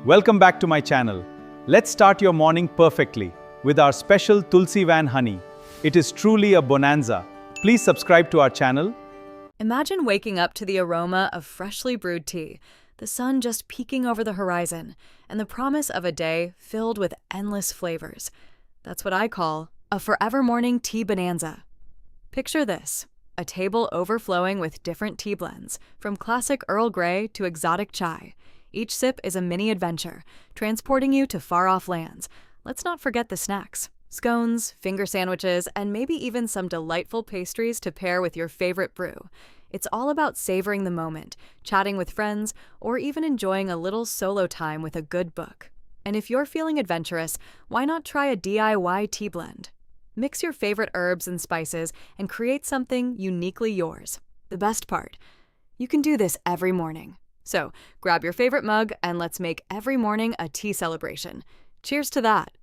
Welcome back to my channel. Let's start your morning perfectly with our special Tulsi Van Honey. It is truly a bonanza. Please subscribe to our channel. Imagine waking up to the aroma of freshly brewed tea, the sun just peeking over the horizon, and the promise of a day filled with endless flavors. That's what I call a forever morning tea bonanza. Picture this, a table overflowing with different tea blends, from classic Earl Grey to exotic chai. Each sip is a mini adventure, transporting you to far-off lands. Let's not forget the snacks. Scones, finger sandwiches, and maybe even some delightful pastries to pair with your favorite brew. It's all about savoring the moment, chatting with friends, or even enjoying a little solo time with a good book. And if you're feeling adventurous, why not try a DIY tea blend? Mix your favorite herbs and spices and create something uniquely yours. The best part, you can do this every morning. So grab your favorite mug and let's make every morning a tea celebration. Cheers to that!